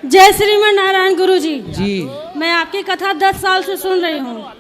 जय श्रीमन नारायण गुरुजी। जी। मैं आपकी कथा 10 साल से सुन रही हूँ।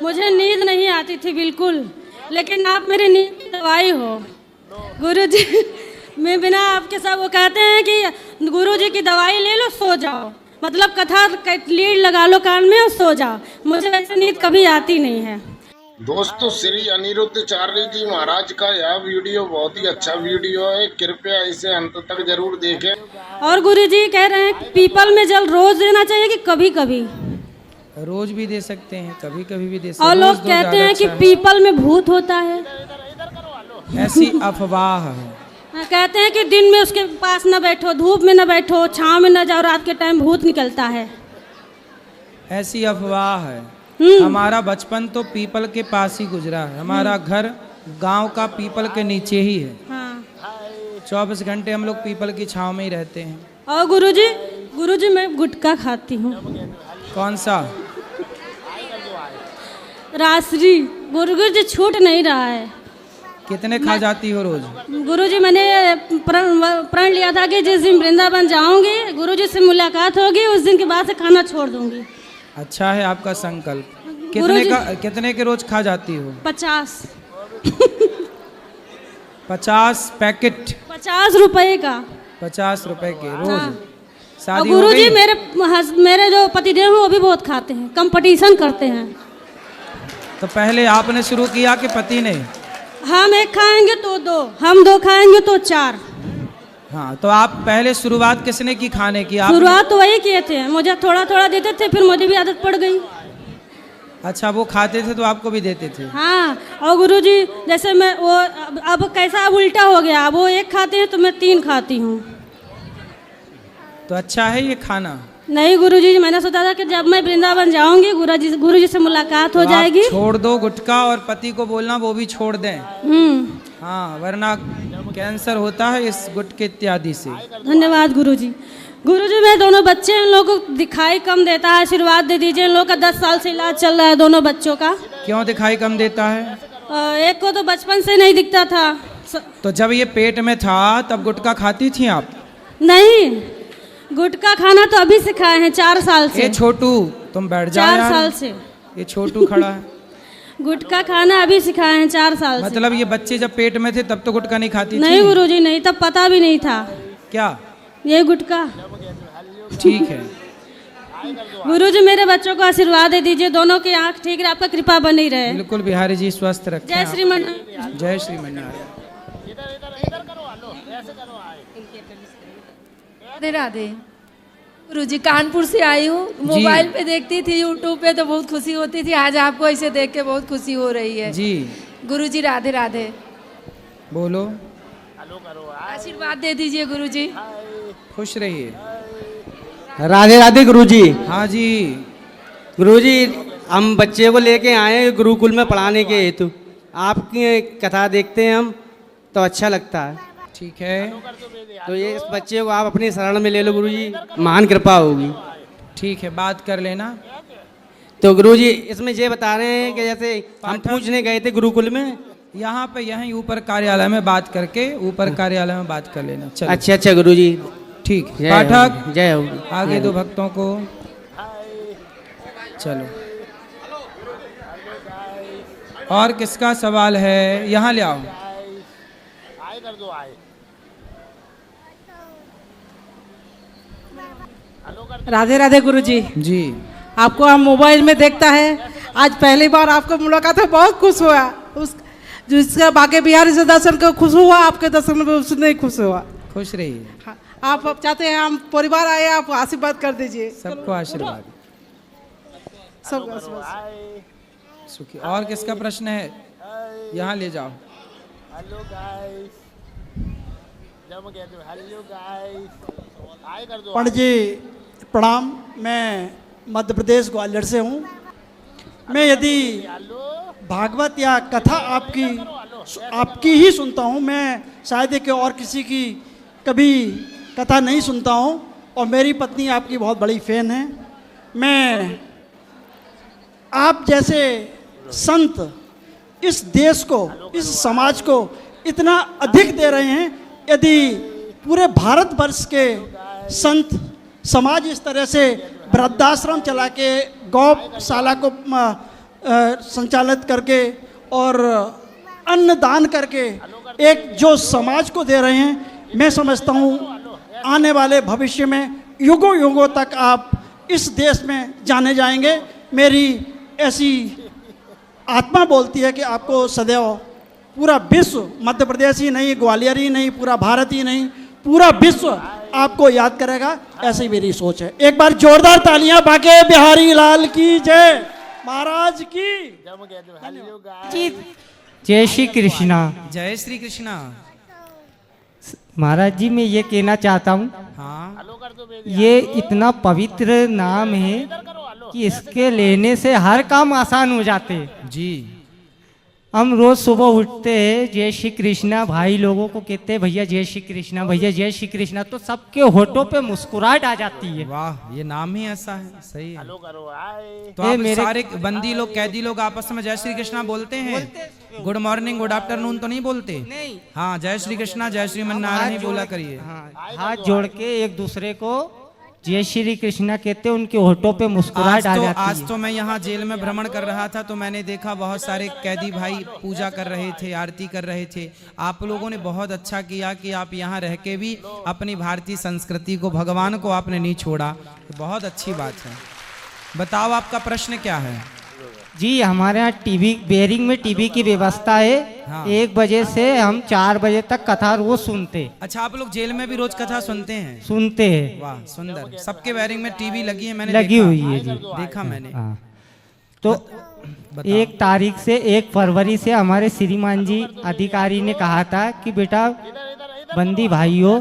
मुझे नींद नहीं आती थी बिल्कुल, लेकिन आप मेरी नींद की दवाई हो गुरुजी। मैं बिना आपके सब वो कहते हैं कि गुरुजी की दवाई ले लो सो जाओ, मतलब कथा लीड लगा लो कान में और सो जाओ। मुझे ऐसे नींद कभी आती नहीं है। दोस्तों, श्री अनिरुद्धाचार्य जी महाराज का यह वीडियो बहुत ही अच्छा वीडियो है, कृपया इसे अंत तक जरूर देखें। और गुरुजी कह रहे हैं पीपल में जल रोज देना चाहिए कि कभी कभी? रोज भी दे सकते हैं, कभी कभी भी दे सकते हैं। और लोग कहते हैं कि पीपल में भूत होता है, ऐसी अफवाह है। कहते हैं कि दिन में उसके पास न बैठो, धूप में न बैठो, छांव में न जाओ, रात के टाइम भूत निकलता है। ऐसी अफवाह है। हमारा बचपन तो पीपल के पास ही गुजरा है। हमारा घर गांव का पीपल के नीचे ही है। हाँ। 24 घंटे हम लोग पीपल की छांव में ही रहते हैं। और गुरुजी मैं गुटखा खाती हूँ। कौन सा? रासरी। गुरुजी छूट नहीं रहा है। कितने खा जाती हो रोज? गुरुजी मैंने प्रण लिया था कि जिस दिन वृंदावन जाऊंगी, गुरुजी से मुलाकात होगी, उस दिन के बाद से खाना छोड़ दूंगी। अच्छा है आपका संकल्प। कितने के रोज खा जाती हो? 50। 50 पैकेट? 50 रुपए का। 50 रुपए के रोज? हाँ। शादी और गुरुजी हो गई? मेरे जो पतिदेव हैं वो भी बहुत खाते हैं, कंपटीशन करते हैं। तो पहले आपने शुरू किया कि पति ने? हम एक खाएंगे तो 2, हम 2 खाएंगे तो 4। हाँ, तो आप पहले शुरुआत किसने की खाने की? शुरुआत तो वही किए थे, मुझे थोड़ा थोड़ा देते थे, फिर मुझे भी आदत पड़ गई। अच्छा, वो खाते थे तो आपको भी देते थे? हाँ। और गुरुजी जैसे मैं वो अब कैसा अब उल्टा हो गया, वो 1 खाते हैं तो मैं 3 खाती हूँ। तो अच्छा है ये खाना? नहीं गुरुजी, मैंने सोचा था कि जब मैं वृंदावन जाऊंगी गुरुजी से मुलाकात हो जाएगी। छोड़ दो गुटखा और पति को बोलना वो भी छोड़ दें। हाँ, वरना कैंसर होता है इस गुटखे इत्यादि से। धन्यवाद गुरुजी। गुरुजी मेरे दोनों बच्चे, इन लोगों को दिखाई कम देता है, आशीर्वाद दे दीजिए। इन लोगों का 10 साल से इलाज चल रहा है, दोनों बच्चों का। क्यों दिखाई कम देता है? एक को तो बचपन से नहीं दिखता था। तो जब ये पेट में था तब गुटखा खाती थी आप? नहीं, गुटखा खाना तो अभी से खाए हैं, 4 साल से। ये छोटू तुम बैठ जा 4 यार। साल से ये छोटू खड़ा है। गुटखा खाना अभी सिखाए हैं 4 साल से। मतलब ये बच्चे जब पेट में थे तब तो गुटखा नहीं खाती थी? नहीं गुरुजी नहीं, तब पता भी नहीं था क्या ये गुटखा। ठीक है। गुरुजी मेरे बच्चों को आशीर्वाद दे दीजिए, दोनों की आंख ठीक रहे, आपका कृपा बनी रहे। बिल्कुल, बिहारी जी स्वस्थ रखें। जय श्रीमन। जय श्रीमन नारायण। राधे राधे। गुरुजी कानपुर से आई हूँ, मोबाइल पे देखती थी, यूट्यूब पे तो बहुत खुशी होती थी। आज आपको ऐसे देख के बहुत खुशी हो रही है जी। गुरुजी राधे राधे। बोलो। आशीर्वाद दे दीजिए गुरुजी। खुश रहिए। राधे राधे गुरुजी। हाँ जी। गुरुजी हम बच्चे को लेके आए गुरुकुल में पढ़ाने के हेतु। आपकी कथा देखते हैं हम तो अच्छा लगता है। ठीक है, तो ये इस बच्चे को आप अपनी शरण में ले लो गुरुजी, महान कृपा होगी। ठीक है, बात कर लेना। तो गुरुजी इसमें ये बता रहे हैं कि जैसे हम पूछने गए थे गुरुकुल में, यहाँ पे यहीं ऊपर कार्यालय में बात करके ऊपर कार्यालय में बात कर लेना। चलो। अच्छा अच्छा गुरुजी। ठीक। जय पाठक हो, जय हो। आगे दो भक्तों को। चलो। और किसका सवाल है? यहाँ ले आओ। राधे राधे गुरुजी। जी। आपको हम मोबाइल में देखता है, आज पहली बार आपको मुलाकात है, बहुत खुश हुआ। जिसका बाके बिहारी से दर्शन को खुश हुआ, आपके दर्शन में उसने खुश हुआ। खुश रहिए। हाँ, आप चाहते हैं हम परिवार आए, आप आशीर्वाद कर दीजिए। सबको आशीर्वाद। सबको आशीर्वाद। सुखी। और किसका प्रश्न है? यहाँ ले जाओ। पंडित जी प्रणाम। मैं मध्य प्रदेश ग्वालियर से हूँ। मैं यदि भागवत या कथा आपकी ही सुनता हूँ, मैं शायद कि और किसी की कभी कथा नहीं सुनता हूँ। और मेरी पत्नी आपकी बहुत बड़ी फैन है। मैं आप जैसे संत इस देश को, इस समाज को इतना अधिक दे रहे हैं। यदि पूरे भारतवर्ष के संत समाज इस तरह से वृद्धाश्रम चला के गौशाला को संचालित करके और अन्नदान करके एक जो समाज को दे रहे हैं, मैं समझता हूँ आने वाले भविष्य में युगों युगों तक आप इस देश में जाने जाएंगे। मेरी ऐसी आत्मा बोलती है कि आपको सदैव पूरा विश्व, मध्य प्रदेश ही नहीं, ग्वालियर ही नहीं, पूरा भारत ही नहीं, पूरा विश्व आपको याद करेगा, ऐसी मेरी सोच है। एक बार जोरदार तालियां बाके बिहारी लाल की जय, महाराज की जय श्री कृष्णा। जय श्री कृष्णा। महाराज जी, मैं ये कहना चाहता हूँ, हाँ, ये इतना पवित्र नाम है कि इसके लेने से हर काम आसान हो जाते हैं। जी। हम रोज सुबह उठते हैं, जय श्री कृष्णा, भाई लोगों को कहते हैं भैया जय श्री कृष्णा, भैया जय श्री कृष्णा, तो सबके होठों पे मुस्कुराहट आ जाती है। वाह, ये नाम ही ऐसा है। सही है। तो ये आप मेरे- सारे बंदी लोग, कैदी लोग आपस में जय श्री कृष्णा बोलते हैं? गुड मॉर्निंग, गुड आफ्टरनून तो नहीं बोलते? नहीं। हाँ, जय श्री कृष्णा, जय श्रीमन्नारायण ही बोला करिए। हाँ, हाथ जोड़ के एक दूसरे को जय श्री कृष्णा कहते हैं, उनके होठों पे मुस्कुराहट आ जाती है। आज तो मैं यहाँ जेल में भ्रमण कर रहा था, तो मैंने देखा बहुत सारे कैदी भाई पूजा कर रहे थे, आरती कर रहे थे। आप लोगों ने बहुत अच्छा किया कि आप यहाँ रह के भी अपनी भारतीय संस्कृति को, भगवान को आपने नहीं छोड़ा। बहुत अच्छी बात है। बताओ, आपका प्रश्न क्या है? जी, हमारे यहाँ टीवी, बेरिंग में टीवी की व्यवस्था है। हाँ। 1 बजे से हम 4 बजे तक कथा रोज सुनते अच्छा, आप लोग जेल में भी रोज कथा सुनते हैं? हैं। वाह, सुंदर। सबके बेरिंग में टीवी लगी है, मैंने लगी देखा। हुई है जी। देखा मैंने। हाँ। तो बताओ। 1 तारीख से 1 फरवरी से हमारे श्रीमान जी अधिकारी ने कहा था कि बेटा बंदी भाइयों,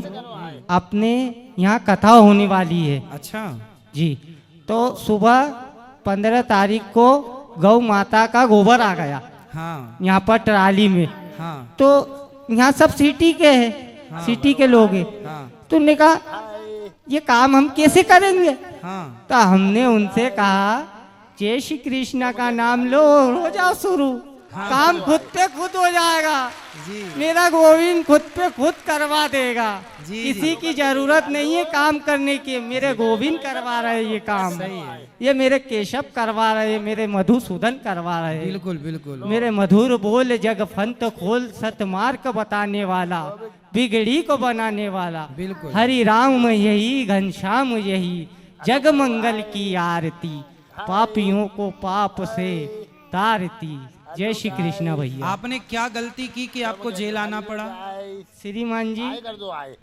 अपने यहाँ कथा होने वाली है। अच्छा। जी। तो सुबह 15 तारीख को गौ माता का गोबर आ गया हाँ, यहाँ पर ट्राली में। हाँ, तो यहाँ सब सिटी के हैं, हाँ। सिटी के लोग हैं। हाँ, तो उन्होंने कहा ये काम हम कैसे करेंगे? हाँ। तो हमने उनसे कहा जय श्री कृष्णा का नाम लो, हो जाओ शुरू। हाँ। काम खुद पे खुद हो जाएगा। जी। मेरा गोविंद खुद पे खुद करवा देगा। जी, किसी जी। की जरूरत नहीं है काम करने की, मेरे गोविंद करवा रहे ये काम। सही है। ये मेरे केशव करवा रहे, मेरे मधुसूदन करवा रहे। बिल्कुल, बिल्कुल। मेरे मधुर बोल जग फंत खोल, सतमार्ग बताने वाला, बिगड़ी को बनाने वाला। बिल्कुल। हरि राम यही, घनश्याम यही, जग मंगल की आरती, पापियों को पाप से तारती। जय श्री कृष्ण भैया। आपने क्या गलती की कि आपको जेल आना पड़ा? श्रीमान जी,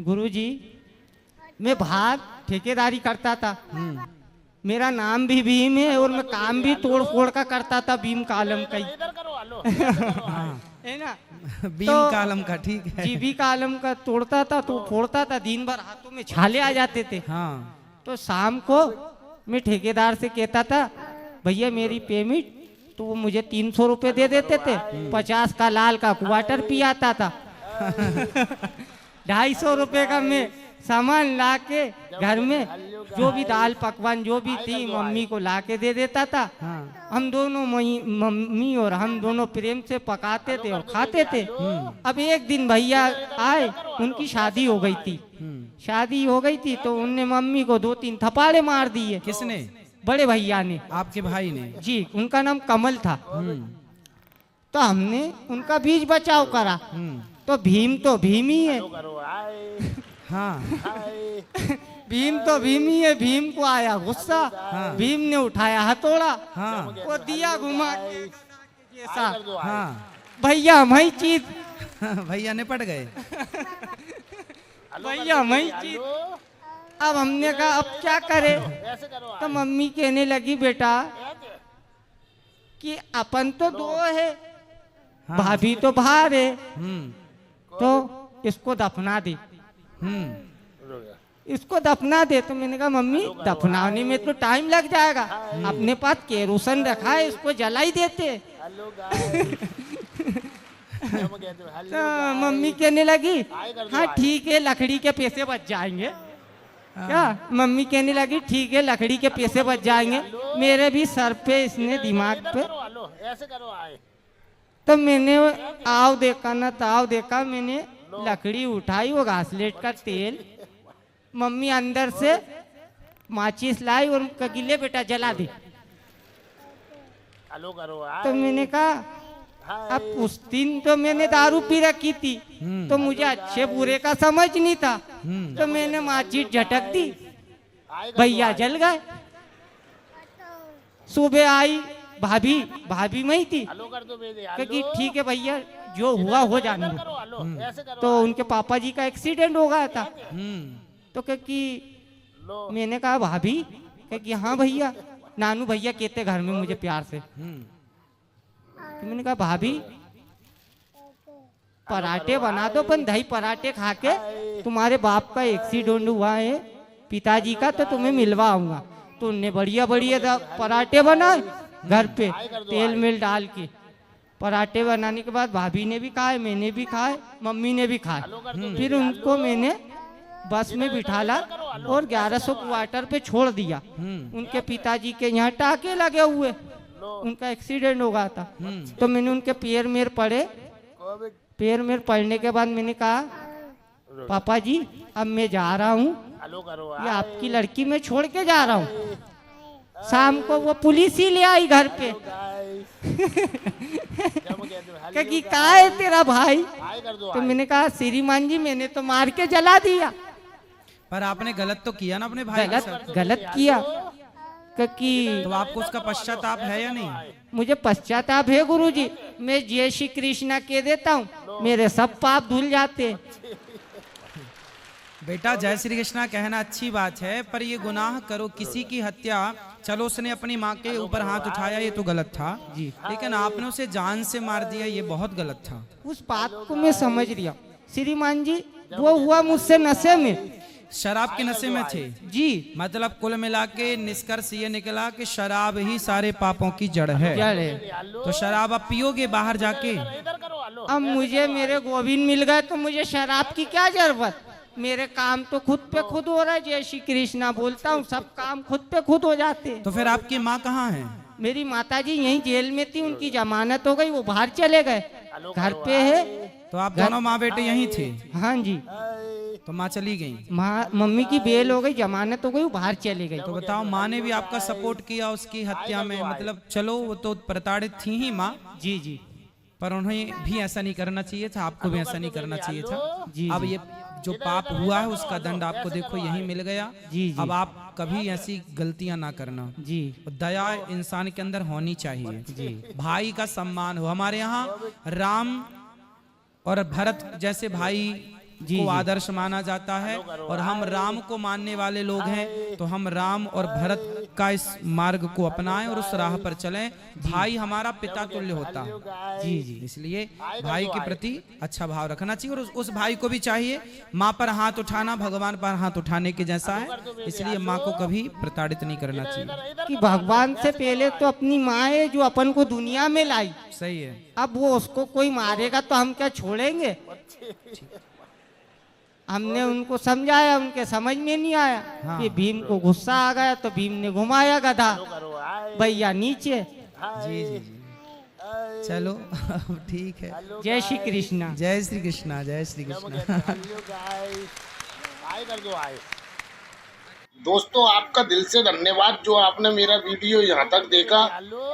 गुरु जी, मैं बाहर ठेकेदारी करता था। मेरा नाम भी भीम है और मैं काम भी तोड़ फोड़ का करता था, भीम कालम का ही। है ना? बीम तो- कालम का, ठीक है। जीबी कालम का तोड़ता था तो फोड़ता था, दिन भर हाथों में छाले आ जाते थे। हाँ, तो शाम को मैं ठेकेदार से कहता था भैया मेरी पेमेंट, तो वो मुझे 300 रुपये दे देते थे। 50 का लाल का क्वार्टर पी आता था। 250 रुपये का मैं सामान ला के घर में जो भी दाल पकवान जो भी थी मम्मी को ला के दे देता था। हम दोनों मम्मी और हम दोनों प्रेम से पकाते थे और खाते थे। अब एक दिन भैया आए, उनकी शादी हो गई थी। शादी हो गई थी तो उनने मम्मी को 2-3 थप्पड़े मार दिए। किसने? बड़े भैया ने। आपके भाई ने? जी, उनका नाम कमल था। तो हमने उनका बीच बचाव करा। तो भीम ही है। हाँ, भीम तो भीम ही है। भीम को आया गुस्सा। भीम ने उठाया हथौड़ा। हाँ, वो दिया घुमा के जैसा। हाँ। भैया मैं चीत, भैया निपट गए। भैया मैं चीत। अब हमने कहा अब क्या करे? तो मम्मी कहने लगी बेटा कि अपन तो 2 है, भाभी तो बाहर है, तो इसको दफना दे। इसको दफना दे। तो मैंने कहा मम्मी दफनाने में तो टाइम लग जाएगा, अपने पास केरोसिन रखा है, इसको जला ही देते। तो मम्मी कहने लगी हाँ ठीक है, लकड़ी के पैसे बच जाएंगे। क्या? मम्मी कहने लगी ठीक है, लकड़ी के पैसे बच जाएंगे। मेरे भी सर पे, इसने दिमाग पे। तो मैंने आव देखा ना ताव देखा, मैंने लकड़ी उठाई, वो घासलेट का तेल, मम्मी अंदर से माचिस लाई और उनका गिले बेटा जला दे। तो मैंने कहा अब उस दिन तो मैंने दारू पी रखी थी तो मुझे अच्छे बुरे का समझ नहीं था, तो मैंने माचिस झटक दी, भैया जल गए। सुबह आई भाभी मैं ही थी, क्योंकि ठीक है भैया जो हुआ हो जाने दो। तो उनके पापा जी का एक्सीडेंट हो गया था, तो क्योंकि मैंने कहा भाभी, क्योंकि हाँ भैया, नानू भैया कहते घर में मुझे प्यार से। तो मैंने कहा भाभी पराठे बना दो, पर दही पराठे खा के तुम्हारे बाप का एक्सीडेंट हुआ है पिताजी का, तो तुम्हें मिलवा आऊंगा। तो उनने बढ़िया बढ़िया पराठे बनाए घर पे तेल मेल डाल के। पराठे बनाने के बाद भाभी ने भी खाए, मैंने भी खाए, मम्मी ने भी खाए। फिर उनको मैंने बस में बिठाला और 1100 क्वार्टर पे छोड़ दिया। उनके पिताजी के यहाँ टाके लगे हुए, उनका एक्सीडेंट हो गया था। तो मैंने उनके पैर मेर पड़े, पैर मेर पड़ने के बाद मैंने कहा पापा जी अब मैं जा रहा हूँ, ये आपकी लड़की मैं छोड़ के जा रहा हूँ। शाम को वो पुलिस ही ले आई घर पे कि कहाँ है तेरा भाई? तो मैंने कहा श्रीमान जी मैंने तो मार के जला दिया। पर आपने गलत तो किया ना अपने भाई के साथ। गलत किया, क्योंकि तो आपको उसका पश्चाताप है या नहीं? मुझे पश्चाताप है गुरुजी, मैं जय श्री कृष्णा कह देता हूँ, मेरे सब पाप धुल जाते। बेटा जय श्री कृष्णा कहना अच्छी बात है, पर ये गुनाह करो किसी की हत्या, चलो उसने अपनी माँ के ऊपर हाथ उठाया ये तो गलत था जी, लेकिन आपने उसे जान से मार दिया ये बहुत गलत था। उस बात को मैं समझ रहा श्रीमान जी, वो हुआ मुझसे नशे में, शराब के नशे में थे जी। मतलब कुल मिला के निष्कर्ष ये निकला कि शराब ही सारे पापों की जड़ है। तो शराब आप पियोगे बाहर जाके? अब मुझे मेरे गोविंद मिल गए तो मुझे शराब की क्या जरूरत, मेरे काम तो खुद पे खुद हो रहा है। जय श्री कृष्णा बोलता हूँ, सब काम खुद पे खुद हो जाते हैं। तो फिर आपकी माँ कहाँ है? मेरी माताजी यहीं जेल में थी, उनकी जमानत हो गई, वो बाहर चले गए, घर पे है। तो आप दोनों माँ बेटे यहीं थे? हाँ जी। तो माँ चली गई? मम्मी की बेल हो गई, जमानत हो गई, वो बाहर चले गई। तो बताओ माँ ने भी आपका सपोर्ट किया उसकी हत्या में? मतलब चलो वो तो प्रताड़ित थी ही माँ जी जी, पर उन्हें भी ऐसा नहीं करना चाहिए था, आपको भी ऐसा नहीं करना चाहिए था जी। अब ये जो पाप हुआ है उसका दंड आपको देखो यही मिल गया जी। अब आप कभी ऐसी गलतियां ना करना जी। दया इंसान के अंदर होनी चाहिए जी। भाई का सम्मान हो। हमारे यहाँ राम और भरत जैसे भाई को आदर्श माना जाता है, और हम राम को मानने वाले लोग हैं, तो हम राम और भरत का इस मार्ग को अपनाएं और उस राह पर चलें। भाई हमारा पिता तुल्य होता है जी जी, इसलिए भाई के प्रति अच्छा भाव रखना चाहिए। और उस भाई को भी चाहिए, माँ पर हाथ उठाना भगवान पर हाथ उठाने के जैसा है, इसलिए माँ को कभी प्रताड़ित नहीं करना चाहिए। कि भगवान से पहले तो अपनी माँ है जो अपन को दुनिया में लाई। सही है। अब वो उसको कोई मारेगा तो हम क्या छोड़ेंगे? हमने उनको समझाया, उनके समझ में नहीं आया। हाँ। कि भीम को गुस्सा आ गया तो भीम ने घुमाया गधा, भैया नीचे। जी जी जी, चलो ठीक है। जय श्री कृष्णा। जय श्री कृष्णा। जय श्री कृष्णा। दोस्तों आपका दिल से धन्यवाद जो आपने मेरा वीडियो यहाँ तक देखा।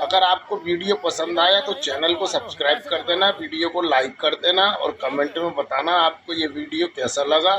अगर आपको वीडियो पसंद आया तो चैनल को सब्सक्राइब कर देना, वीडियो को लाइक कर देना और कमेंट में बताना आपको ये वीडियो कैसा लगा।